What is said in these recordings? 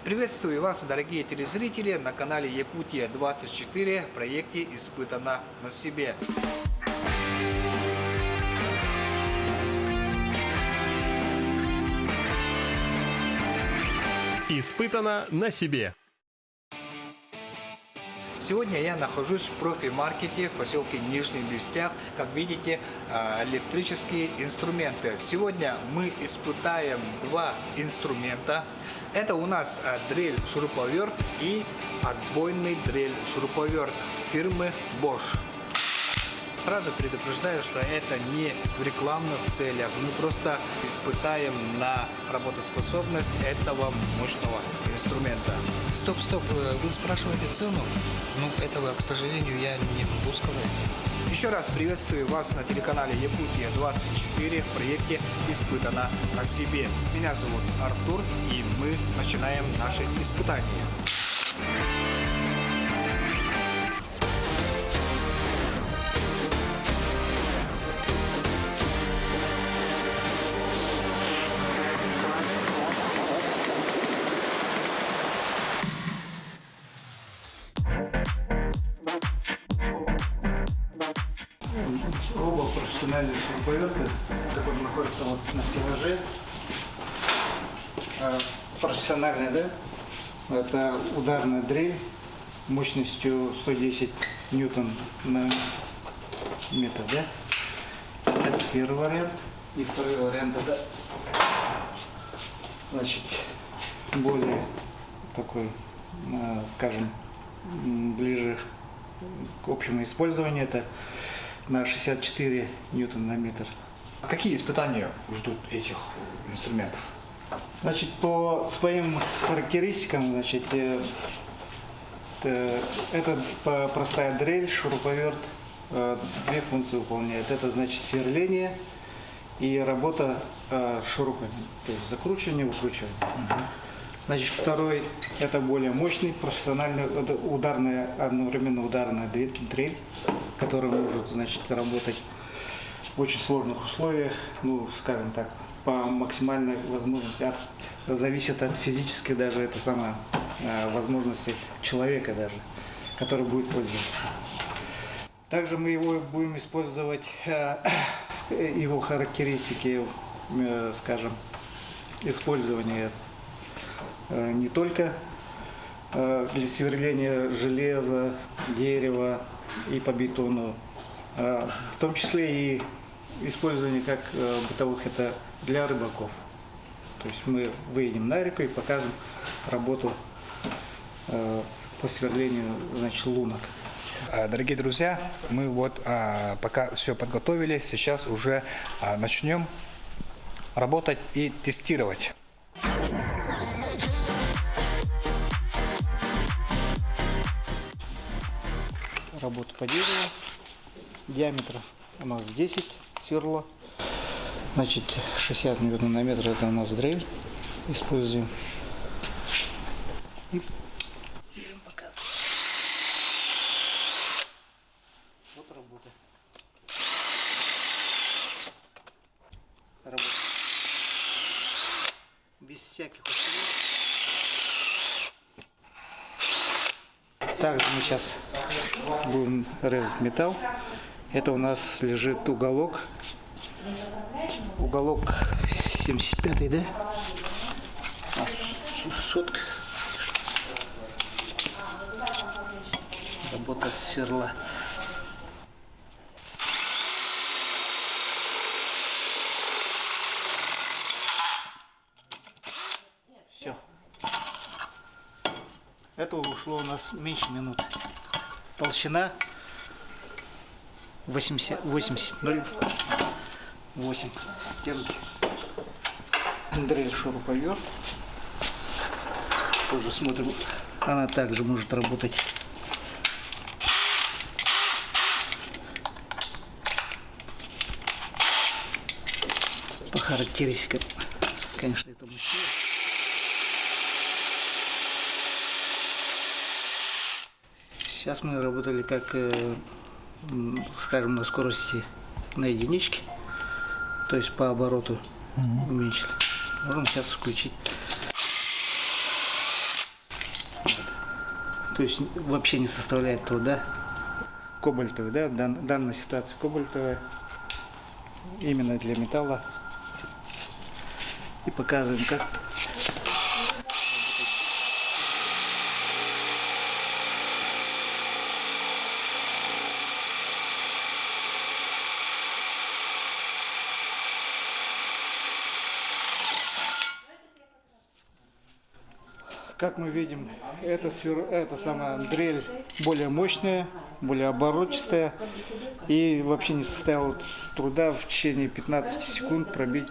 Приветствую вас, дорогие телезрители, на канале Якутия-24 в проекте «Испытано на себе». Испытано на себе. Сегодня я нахожусь в профи-маркете в поселке Нижний Бестях. Как видите, электрические инструменты. Сегодня мы испытаем два инструмента. Это у нас дрель-шуруповерт и отбойный дрель-шуруповерт фирмы Bosch. Сразу предупреждаю, что это не в рекламных целях. Мы просто испытаем на работоспособность этого мощного инструмента. Стоп, вы спрашиваете цену? Ну, этого, к сожалению, я не могу сказать. Еще раз приветствую вас на телеканале Якутия-24 в проекте «Испытано на себе». Меня зовут Артур, и мы начинаем наши испытания. Оба профессиональные шуруповерты, которые находятся вот на стеллаже. Профессиональная, да? Это ударная дрель мощностью 110 ньютон на метр, да? Это первый вариант. И второй вариант, это, значит, более такой, скажем, ближе к общему использованию. Это на 64 ньютон на метр. Какие испытания ждут этих инструментов? Значит, по своим характеристикам, значит, это простая дрель, шуруповерт, две функции выполняет. Это значит сверление и работа шурупами, то есть закручивание, выкручивание. Значит, второй – это более мощный, профессиональный, одновременно ударная дрель, которая может, значит, работать в очень сложных условиях, ну, скажем так, по максимальной возможности, зависит от физической даже, это самое, возможности человека даже, который будет пользоваться. Также мы его будем использовать, его характеристики, скажем, использования не только для сверления железа, дерева и по бетону, в том числе и использование как бытовых, это для рыбаков. То есть мы выедем на реку и покажем работу по сверлению, значит, лунок. Дорогие друзья, мы вот пока все подготовили, сейчас уже начнем работать и тестировать. Работа по дереву. Диаметр у нас 10 сверло. Значит, 60 ньютон на метр это у нас дрель. Используем. И показываю. Вот работа. Работа. Без всяких условий. Также мы сейчас будем резать металл. Это у нас лежит уголок 75, да? Сотка. Работа сверла. Все. Это ушло у нас меньше минуты. Толщина 0,8 стенки. Дрель шуруповерт. Тоже смотрим. Она также может работать. По характеристикам, конечно, это мощнее. Сейчас мы работали как, скажем, на скорости на единичке, то есть по обороту уменьшили. Можем сейчас включить. То есть вообще не составляет труда. Кобальтовый, да, данная ситуация кобальтовая. Именно для металла. И показываем, как. Как мы видим, эта сама дрель более мощная, более оборотистая и вообще не составило труда в течение 15 секунд пробить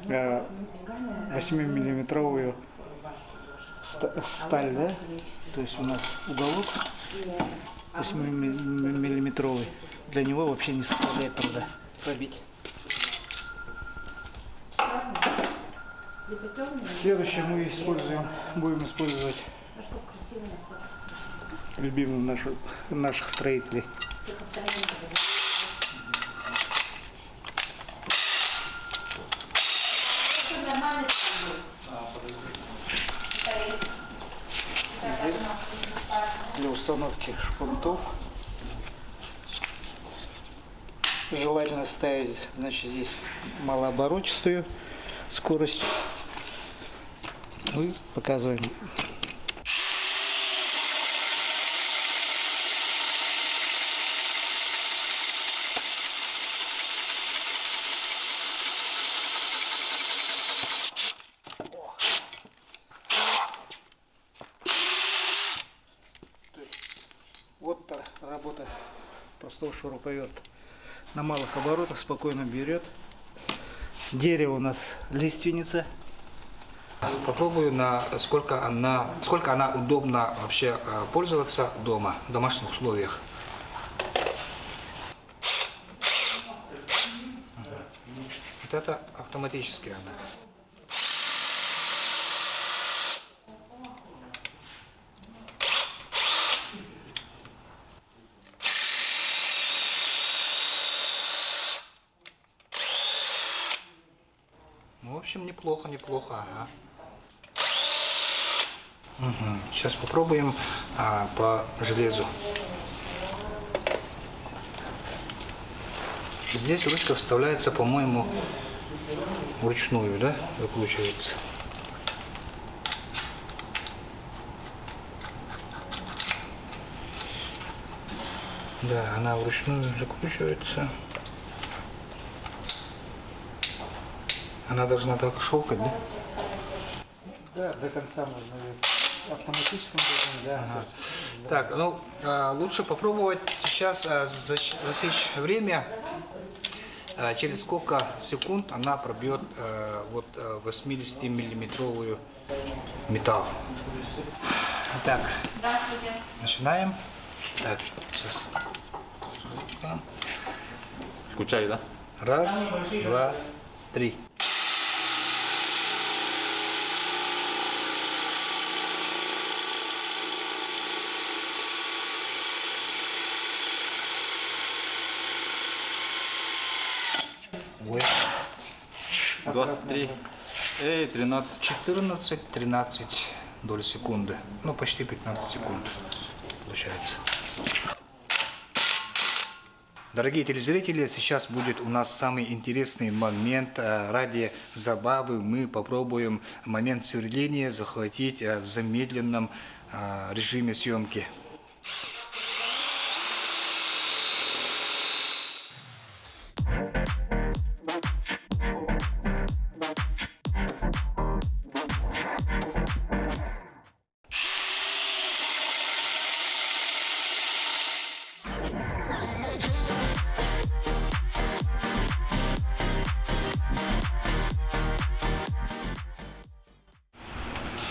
8-миллиметровую сталь, да? То есть у нас уголок 8-миллиметровый. Для него вообще не составляет труда пробить. Следующее мы будем использовать любимую наших строителей. Для установки шпунтов желательно ставить, значит, здесь малооборотистую скорость. Мы показываем. Вот работа простого шуруповерта. На малых оборотах спокойно берет. Дерево у нас лиственница. Попробую, сколько она удобна вообще пользоваться дома, в домашних условиях. Вот это автоматически она. Ну, в общем, неплохо, ага. Угу. Сейчас попробуем по железу. Здесь ручка вставляется, по-моему, вручную, да, закручивается. Да, она вручную закручивается. Она должна так щелкать, да? Да, до конца можно автоматическим режиме, да. Ага. Так, ну лучше попробовать сейчас засечь время, через сколько секунд она пробьет вот 80-миллиметровую металл. Так, начинаем. Так, сейчас. Скучай, да? Раз, два, три. Ой. 23, 13. 14-13 доль секунды. Ну, почти 15 секунд получается. Дорогие телезрители, сейчас будет у нас самый интересный момент. Ради забавы мы попробуем момент сверления захватить в замедленном режиме съемки.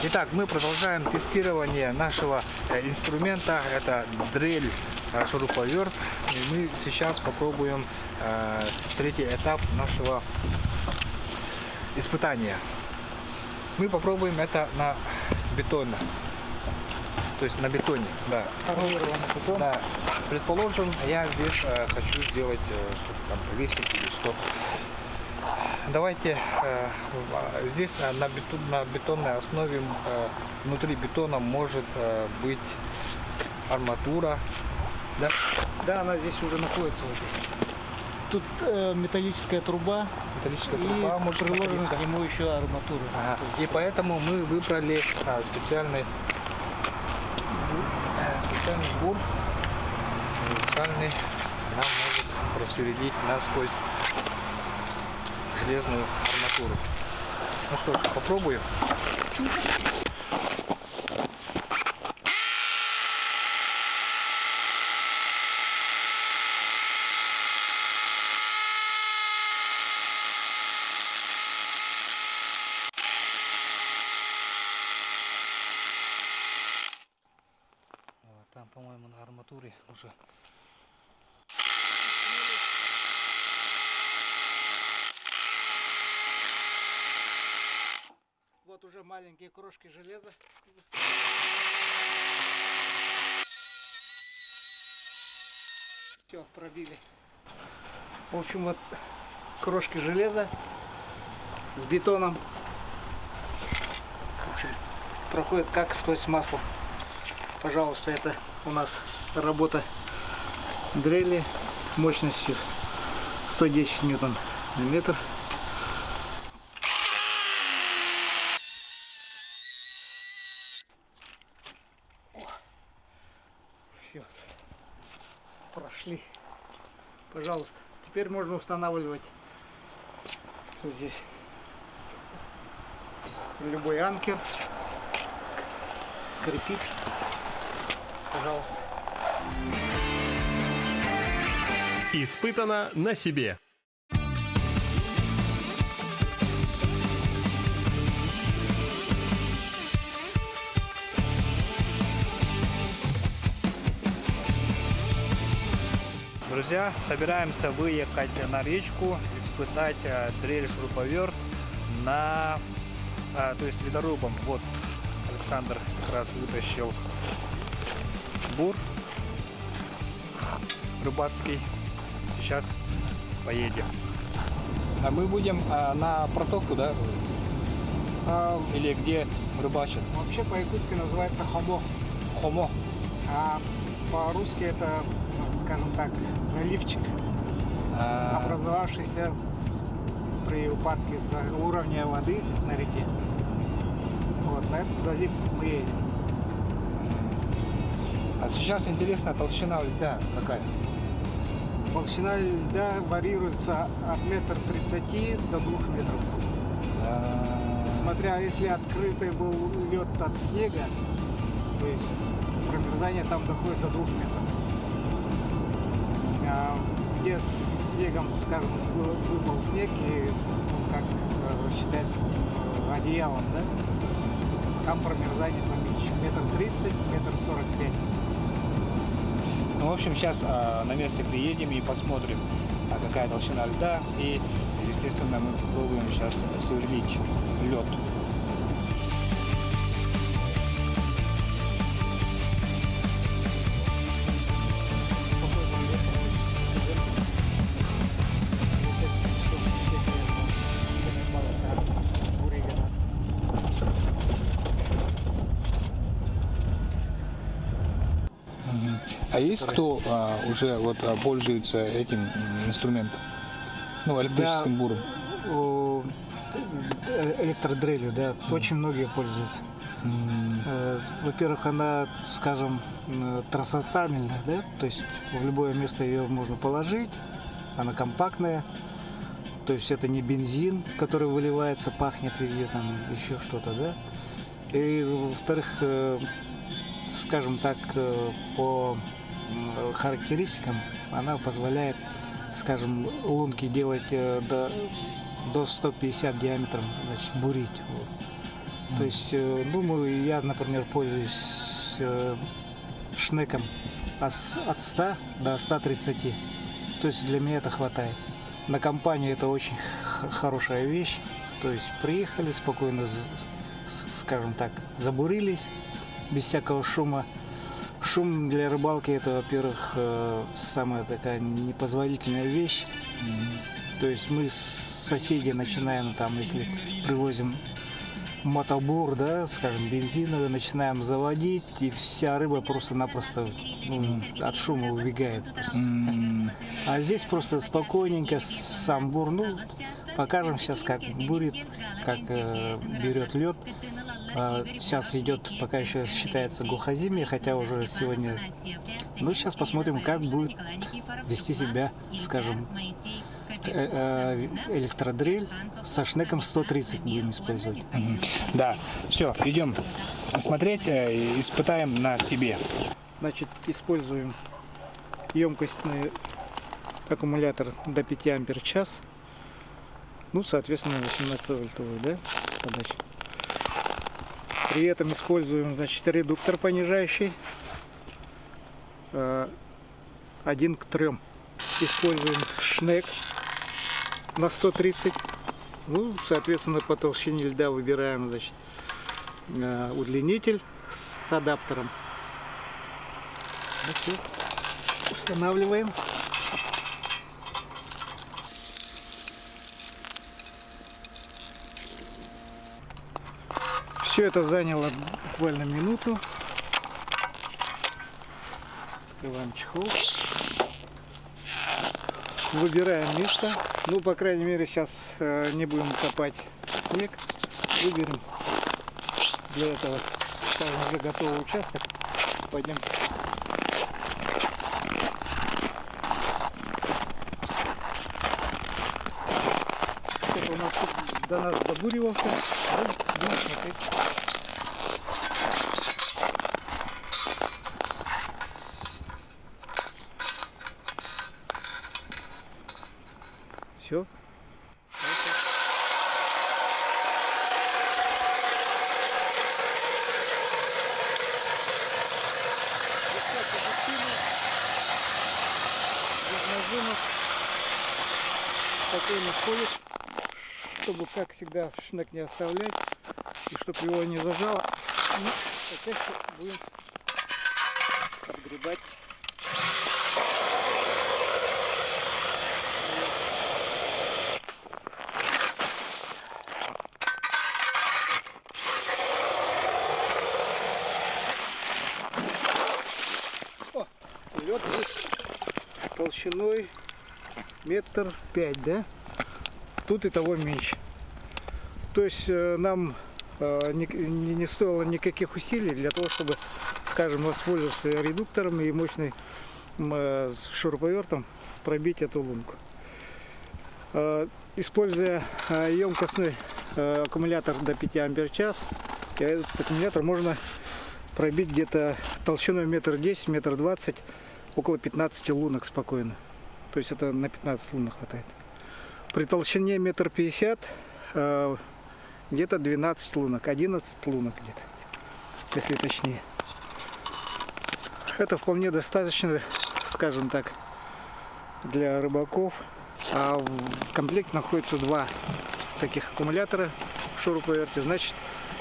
Итак, мы продолжаем тестирование нашего инструмента. Это дрель шуруповерт. И мы сейчас попробуем третий этап нашего испытания. Мы попробуем это на бетоне. То есть на бетоне, да. Да. Предположим, я здесь хочу сделать что-то там повесить или что. Давайте здесь на бетонной основе внутри бетона может быть арматура. Да? Да, она здесь уже находится. Вот здесь. Тут металлическая труба Металлическая и труба может приложена находиться. к нему еще арматура. Ага. И поэтому мы выбрали специальный бур. Специальный нам может просверлить насквозь железную арматуру. Ну что ж, попробуем. Вот, там, по-моему, на арматуре уже. Вот уже маленькие крошки железа. Все, пробили. В общем, вот крошки железа с бетоном. В общем, проходит как сквозь масло. Пожалуйста, это у нас работа дрели мощностью 110 ньютон на метр. Все, прошли. Пожалуйста, теперь можно устанавливать здесь любой анкер, крепить. Пожалуйста. Испытано на себе. Друзья, собираемся выехать на речку, испытать дрель-шуруповерт на, то есть ледорубом. Вот Александр как раз вытащил бур рыбацкий. Сейчас поедем. А мы будем на протоку, да? Или где рыбачат? Вообще по-якутски называется хомо. Хомо. А по-русски это, скажем так, заливчик, образовавшийся при упадке уровня воды на реке. Вот на этот залив мы едем. А сейчас интересно, толщина льда какая? Толщина льда варьируется от 1,30 м до 2 метров. Смотря, если открытый был лед от снега, то есть промерзание там доходит до 2 метров. А где с снегом, скажем, выпал снег и, ну, как считается, одеялом, да? Там промерзание поменьше. 1,30 м, 1,45 м. Ну, в общем, сейчас на месте приедем и посмотрим, какая толщина льда. И, естественно, мы попробуем сейчас сверлить лед. А есть кто уже вот пользуется этим инструментом? Ну, электрическим буром. Электродрелью, да, очень многие пользуются. Во-первых, она, скажем, трансортабельная, да, то есть в любое место ее можно положить, она компактная, то есть это не бензин, который выливается, пахнет везде, там еще что-то, да. И, во-вторых, скажем так, по характеристикам она позволяет, скажем, лунки делать до 150 диаметром, значит, бурить. Вот. То есть, думаю, я, например, пользуюсь шнеком от 100 до 130. То есть для меня это хватает. На компании это очень хорошая вещь. То есть приехали спокойно, скажем так, забурились без всякого шума. Шум для рыбалки это, во-первых, самая такая непозволительная вещь. То есть мы с соседей начинаем там, если привозим мотобур, да, скажем, бензиновый, начинаем заводить, и вся рыба просто-напросто от шума убегает. Просто. А здесь просто спокойненько сам бур. Ну, покажем сейчас, как бурит, как берет лед. Сейчас идет, пока еще считается глухозимье, хотя уже сегодня. Ну, сейчас посмотрим, как будет вести себя, скажем, электродрель со шнеком 130 будем использовать. Да, все, идем смотреть, испытаем на себе. Значит, используем емкостный аккумулятор до 5 ампер час. Ну, соответственно, 18 вольтовый, да, подача. При этом используем, значит, редуктор понижающий 1 к 3. Используем шнек на 130. Ну, соответственно, по толщине льда выбираем, значит, удлинитель с адаптером. Ну, устанавливаем. Все это заняло буквально минуту. Открываем чехол. Выбираем место. Ну, по крайней мере, сейчас не будем копать снег. Выберем для этого, скажем, уже готовый участок. Пойдем. Это у нас тут до нас добуривался. Будем смотреть. Все. Спокойно ходит, чтобы, как всегда, шнек не оставлять и чтобы его не зажало. Ну, опять будем отгребать. Лед здесь толщиной 1,5 метра, да? Тут и того меньше. То есть нам не стоило никаких усилий для того, чтобы, скажем, воспользоваться редуктором и мощным шуруповертом пробить эту лунку. Используя емкостный аккумулятор до 5 ампер час, этот аккумулятор можно пробить где-то толщиной 1,10 м, 1,20 м, около 15 лунок спокойно. То есть это на 15 лунок хватает. При толщине 1,50 м где-то 12 лунок, 11 лунок где-то, если точнее. Это вполне достаточно, скажем так, для рыбаков. А в комплекте находится 2 таких аккумулятора в шуруповерте. Значит,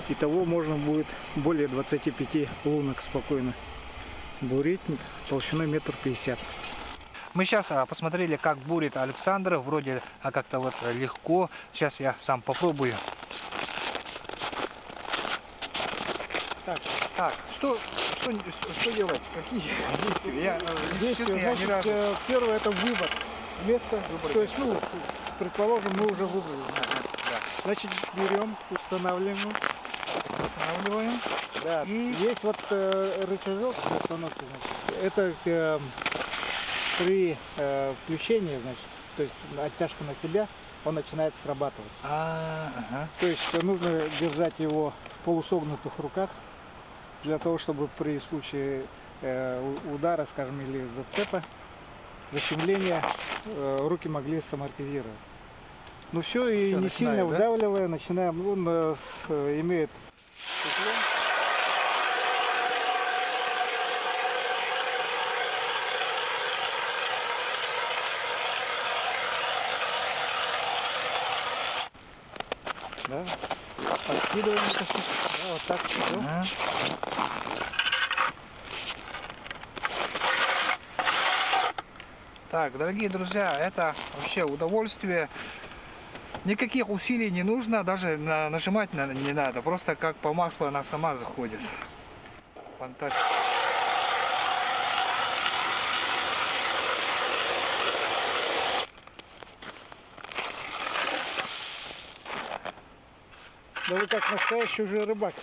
итого можно будет более 25 лунок спокойно бурить толщиной 1,50 м. Мы сейчас посмотрели, как бурит Александр. Вроде как-то вот легко. Сейчас я сам попробую. Так, что делать? Какие действия? Действия, первое это выбор места. То есть, ну, предположим, мы уже выбрали. Да. Значит, берем, устанавливаем. Да. И есть вот рычажок для установки. Значит, это при включении, значит, то есть оттяжка на себя, он начинает срабатывать. Ага. То есть нужно держать его в полусогнутых руках, для того, чтобы при случае удара, скажем, или зацепа, защемления, руки могли самортизировать. Ну все, и все, не сильно вдавливая, начинаем. Он имеет уклон. Да. Подкидываем. Да, вот так. Ага. Так, дорогие друзья, это вообще удовольствие. Никаких усилий не нужно, даже нажимать не надо. Просто как по маслу она сама заходит. Фантастика. Да вы как настоящий уже рыбак.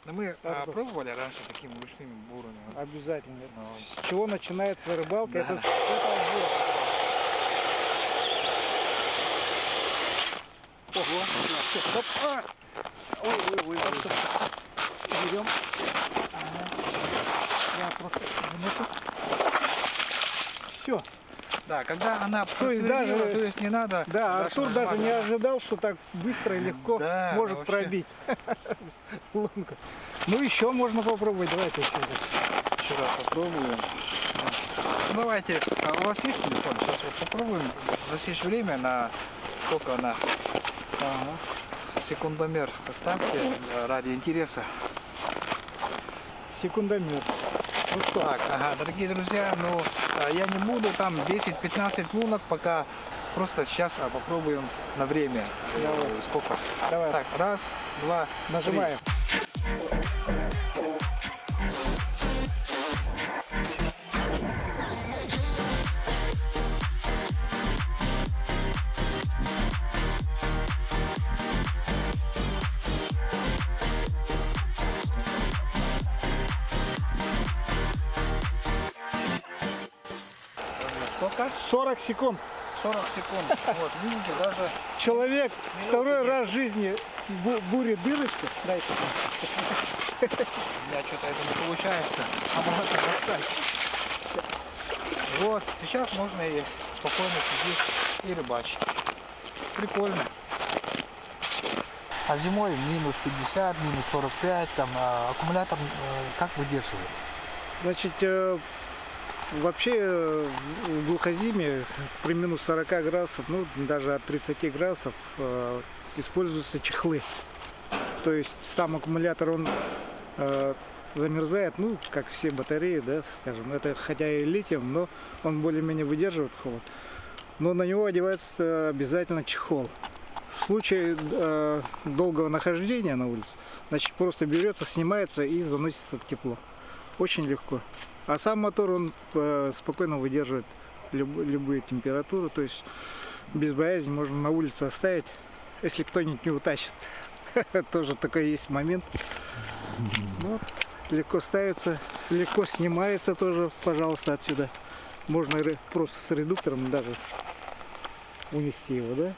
Но мы пробовали раньше такими ручными бурами. Обязательно. Ну. С чего начинается рыбалка? Да. Это отбор. Ого. Всё, стоп. Ой. Берем. Я просто минуту. Все. Да, когда она То есть просверлила, даже- то есть не надо. Да, Артур даже не ожидал, что так быстро и легко Да, может вообще. пробить лунку. Ну еще можно попробовать. Давайте еще раз. Еще раз попробуем. Ну, давайте, у вас есть телефон? Сейчас вот попробуем засечь время на сколько она. Ага. Секундомер поставьте ради интереса. Секундомер. Ну что? Так, ага, дорогие друзья, ну я не буду там 10-15 лунок, пока просто сейчас попробуем на время. Давай. Сколько? Давай. Так, раз, два, Нажимаем. Сколько? 40 секунд. 40 секунд. Вот, видите, даже Человек второй раз в жизни бурит дырочку. Дайте. у меня что-то это не получается. Обратно достать. Вот, сейчас можно и спокойно сидеть и рыбачить. Прикольно. А зимой минус 50, минус 45, там аккумулятор как выдерживает? Значит, вообще в глухозиме при минус 40 градусов, ну даже от 30 градусов используются чехлы. То есть сам аккумулятор, он замерзает, ну как все батареи, да, скажем. Это хотя и литием, но он более-менее выдерживает холод. Но на него одевается обязательно чехол. В случае долгого нахождения на улице, значит, просто берется, снимается и заносится в тепло. Очень легко. А сам мотор, он спокойно выдерживает любые температуры, то есть без боязни можно на улице оставить, если кто-нибудь не утащит. Тоже такой есть момент. Вот, легко ставится, легко снимается тоже, пожалуйста, отсюда. Можно просто с редуктором даже унести его, да?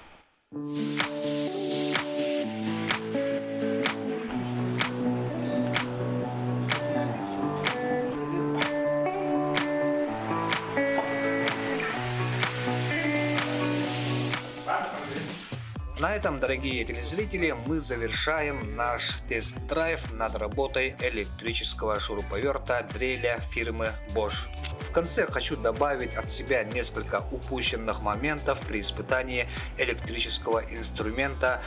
На этом, дорогие телезрители, мы завершаем наш тест-драйв над работой электрического шуруповерта дреля фирмы Bosch. В конце хочу добавить от себя несколько упущенных моментов при испытании электрического инструмента,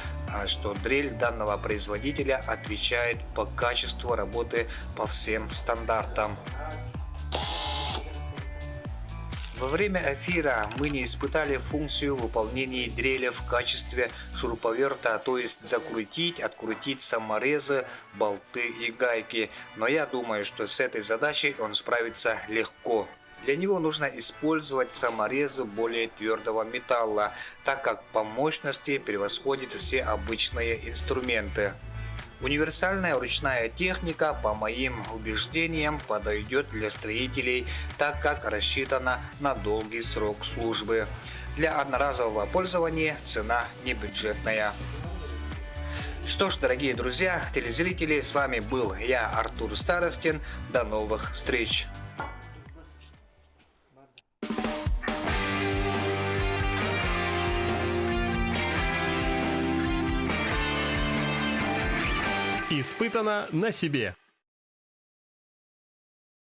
что дрель данного производителя отвечает по качеству работы по всем стандартам. Во время эфира мы не испытали функцию выполнения дреля в качестве шуруповерта, то есть закрутить, открутить саморезы, болты и гайки, но я думаю, что с этой задачей он справится легко. Для него нужно использовать саморезы более твердого металла, так как по мощности превосходит все обычные инструменты. Универсальная ручная техника, по моим убеждениям, подойдет для строителей, так как рассчитана на долгий срок службы. Для одноразового пользования цена не бюджетная. Что ж, дорогие друзья, телезрители, с вами был я, Артур Старостин. До новых встреч! Испытано на себе.